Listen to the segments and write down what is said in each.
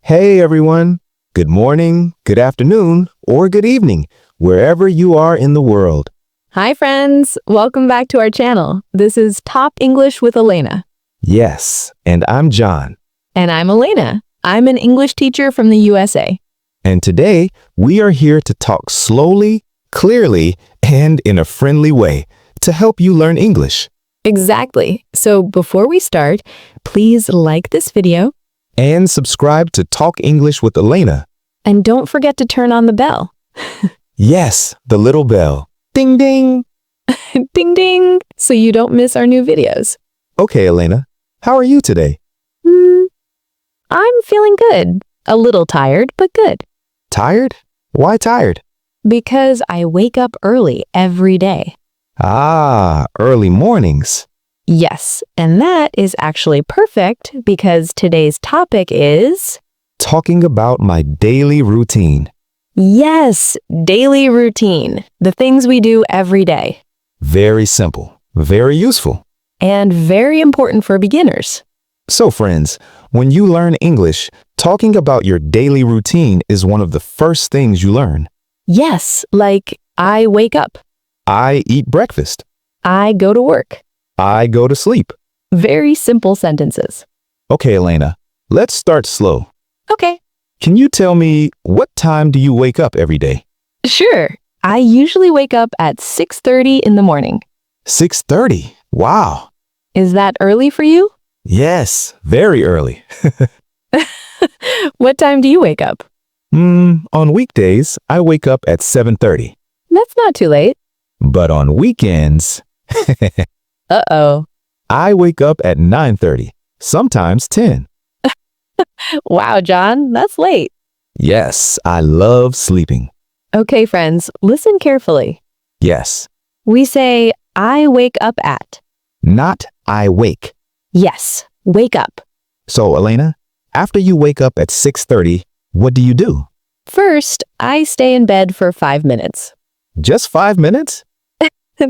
Hey everyone, good morning, good afternoon, or good evening, wherever you are in the world. Hi friends, welcome back to our channel. This is Top English with Elena. Yes, and I'm John. And I'm Elena. I'm an English teacher from the USA. And today, we are here to talk slowly, clearly, and in a friendly way to help you learn English. Exactly. So before we start, please like this video. And subscribe to Talk English with Elena. And don't forget to turn on the bell. Yes, the little bell. Ding ding. Ding ding, so you don't miss our new videos. Okay, Elena, how are you today? I'm feeling good. A little tired, but good. Tired? Why tired? Because I wake up early every day. Ah, early mornings. Yes, and that is actually perfect because today's topic is... Talking about my daily routine. Yes, daily routine. The things we do every day. Very simple, very useful. And very important for beginners. So friends, when you learn English, talking about your daily routine is one of the first things you learn. Yes, like I wake up. I eat breakfast. I go to work. I go to sleep. Very simple sentences. Okay, Elena, let's start slow. Okay. Can you tell me what time do you wake up every day? Sure. I usually wake up at 6:30 in the morning. 6:30. Wow. Is that early for you? Yes, very early. What time do you wake up? On weekdays, I wake up at 7:30. That's not too late. But on weekends, Uh-oh. I wake up at 9:30, sometimes 10. Wow, John, that's late. Yes, I love sleeping. Okay, friends, listen carefully. Yes, We say, I wake up at. not I wake. Yes, wake up. So, Elena, after you wake up at 6:30, what do you do? First, I stay in bed for 5 minutes. Just 5 minutes?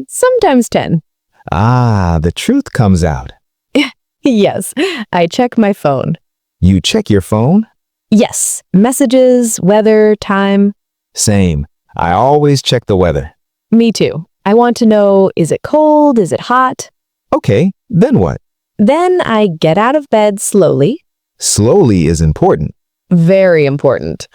Sometimes 10. Ah, the truth comes out. Yes, I check my phone. You check your phone? Yes, messages, weather, time. Same. I always check the weather. Me too. I want to know, is it cold? Is it hot? Okay, then what? Then I get out of bed slowly. Slowly is important. Very important.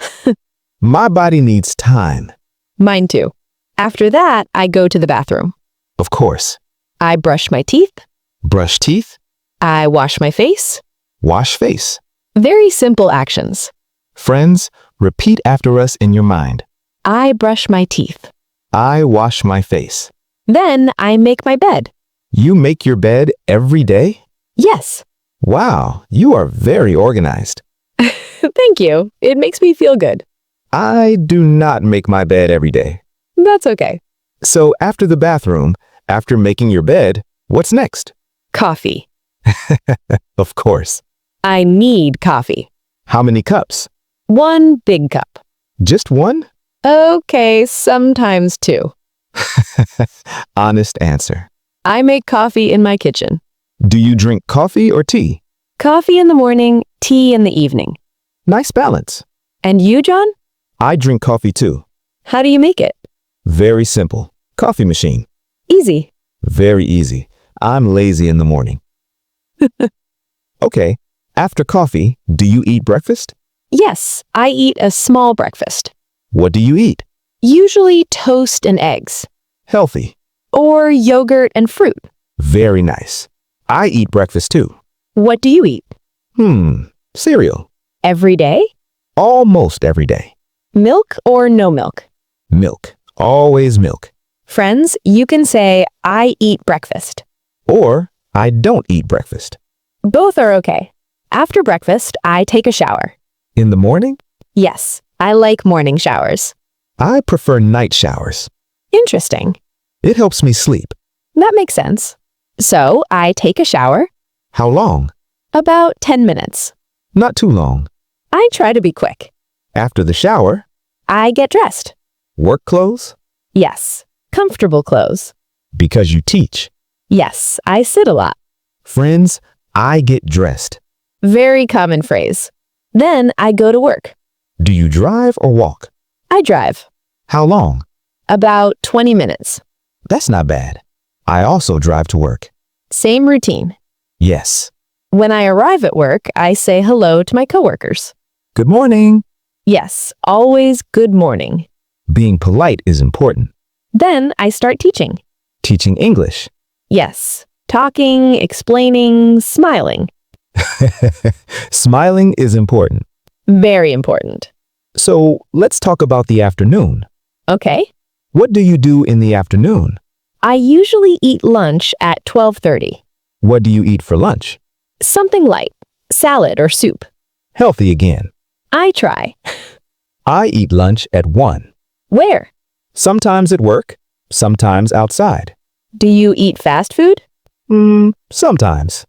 My body needs time. Mine too. After that, I go to the bathroom. Of course. I brush my teeth. Brush teeth, I wash my face. wash face. Very simple actions. Friends, repeat after us in your mind. I brush my teeth. I wash my face. Then I make my bed. You make your bed every day? Yes. Wow, you are very organized. Thank you. It makes me feel good. I do not make my bed every day. That's okay. So after the bathroom, after making your bed, what's next? Coffee. Of course. I need coffee. How many cups? 1 big cup. Just one? Okay, sometimes 2. Honest answer. I make coffee in my kitchen. Do you drink coffee or tea? Coffee in the morning, tea in the evening. Nice balance. And you, John? I drink coffee too. How do you make it? Very simple. Coffee machine. Easy. Very easy. I'm lazy in the morning. Okay. After coffee, do you eat breakfast? Yes, I eat a small breakfast. What do you eat? Usually toast and eggs. Healthy. Or yogurt and fruit. Very nice. I eat breakfast too. What do you eat? Cereal. Every day? Almost every day. Milk or no milk? Milk. Always milk. Friends, you can say, I eat breakfast. Or, I don't eat breakfast. Both are okay. After breakfast, I take a shower. In the morning? Yes, I like morning showers. I prefer night showers. Interesting. It helps me sleep. That makes sense. So, I take a shower. How long? About 10 minutes. Not too long. I try to be quick. After the shower, I get dressed. work clothes? Yes, comfortable clothes. Because you teach. Yes, I sit a lot. Friends, I get dressed. Very common phrase. Then I go to work. Do you drive or walk? I drive. How long? About 20 minutes. That's not bad. I also drive to work. Same routine. Yes. When I arrive at work, I say hello to my coworkers. Good morning. Yes, always good morning. Being polite is important. Then I start teaching. Teaching English. Yes, talking, explaining, smiling. Smiling is important. Very important. So let's talk about the afternoon. Okay. What do you do in the afternoon? I usually eat lunch at 12:30. What do you eat for lunch? Something light, salad or soup. Healthy again. I try. I eat lunch at 1. Where? Sometimes at work, sometimes outside. Do you eat fast food? Sometimes.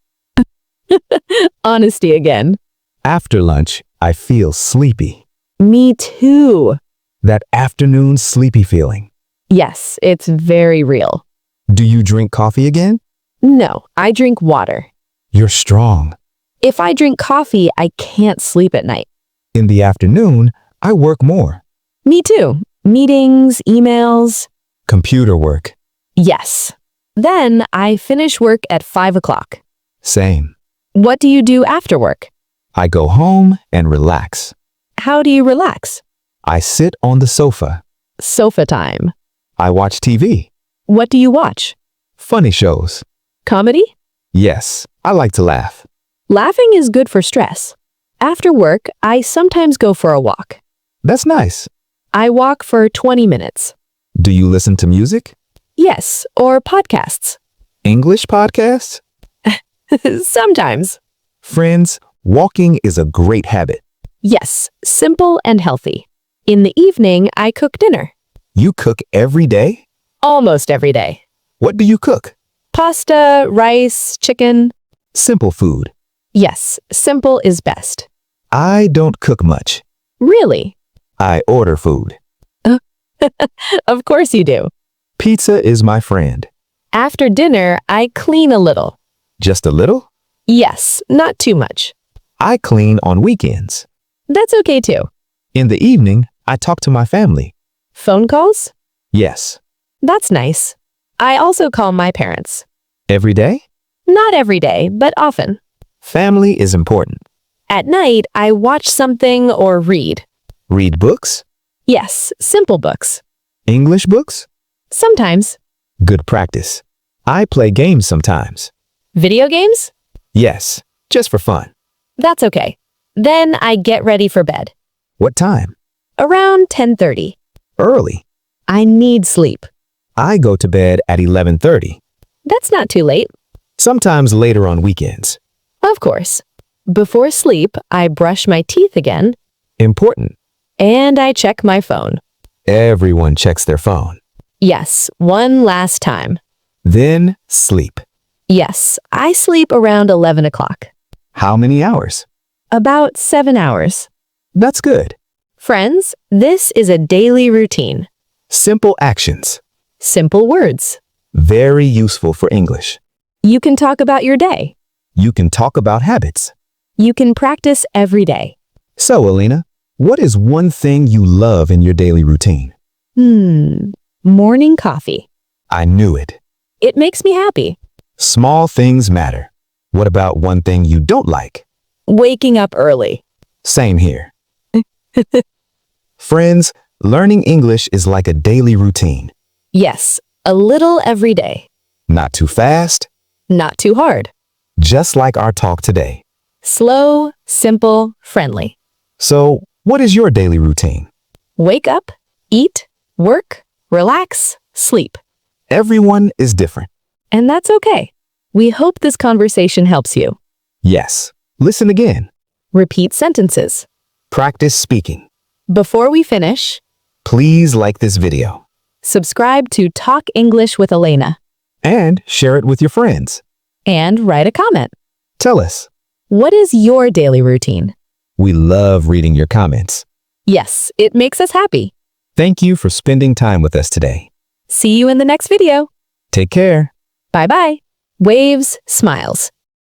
Honesty again. After lunch, I feel sleepy. Me too. That afternoon sleepy feeling. Yes, it's very real. Do you drink coffee again? No, I drink water. You're strong. If I drink coffee, I can't sleep at night. In the afternoon, I work more. Me too. Meetings, emails. Computer work. Yes. Then I finish work at 5 o'clock. Same. What do you do after work? I go home and relax. How do you relax? I sit on the sofa. Sofa time. I watch TV. What do you watch? Funny shows. Comedy? Yes, I like to laugh. Laughing is good for stress. After work, I sometimes go for a walk. That's nice. I walk for 20 minutes. Do you listen to music? Yes, or podcasts. English podcasts? Sometimes. Friends, walking is a great habit. Yes, simple and healthy. In the evening, I cook dinner. You cook every day? Almost every day. What do you cook? Pasta, rice, chicken. Simple food. Yes, simple is best. I don't cook much. Really? I order food. Of course you do. Pizza is my friend. After dinner, I clean a little. Just a little? Yes, not too much. I clean on weekends. That's okay too. In the evening, I talk to my family. Phone calls? Yes. That's nice. I also call my parents. Every day? Not every day, but often. Family is important. At night, I watch something or read. Read books? Yes, simple books. English books? Sometimes. Good practice. I play games sometimes. Video games? Yes, just for fun. That's okay. Then I get ready for bed. What time? Around 10:30. Early. I need sleep. I go to bed at 11:30. That's not too late. Sometimes later on weekends. Of course. Before sleep, I brush my teeth again, Important. and I check my phone. Everyone checks their phone. Yes, one last time. Then sleep. Yes, I sleep around 11 o'clock. How many hours? About 7 hours. That's good. Friends, this is a daily routine. Simple actions. Simple words. Very useful for English. You can talk about your day. You can talk about habits. You can practice every day. So, Elena, what is one thing you love in your daily routine? Morning coffee. I knew it. It makes me happy. Small things matter. What about one thing you don't like? Waking up early. Same here. Friends, learning English is like a daily routine. Yes, a little every day. Not too fast, Not too hard. just like our talk today. Slow, simple, friendly. So, what is your daily routine? Wake up, eat, work, relax, sleep. Everyone is different. And that's okay. We hope this conversation helps you. Yes. Listen again. Repeat sentences. Practice speaking. Before we finish, Please like this video subscribe to Talk English with Elena and share it with your friends. and write a comment. Tell us. What is your daily routine? We love reading your comments. Yes, it makes us happy. Thank you for spending time with us today. See you in the next video. Take care. Bye-bye. Waves, smiles.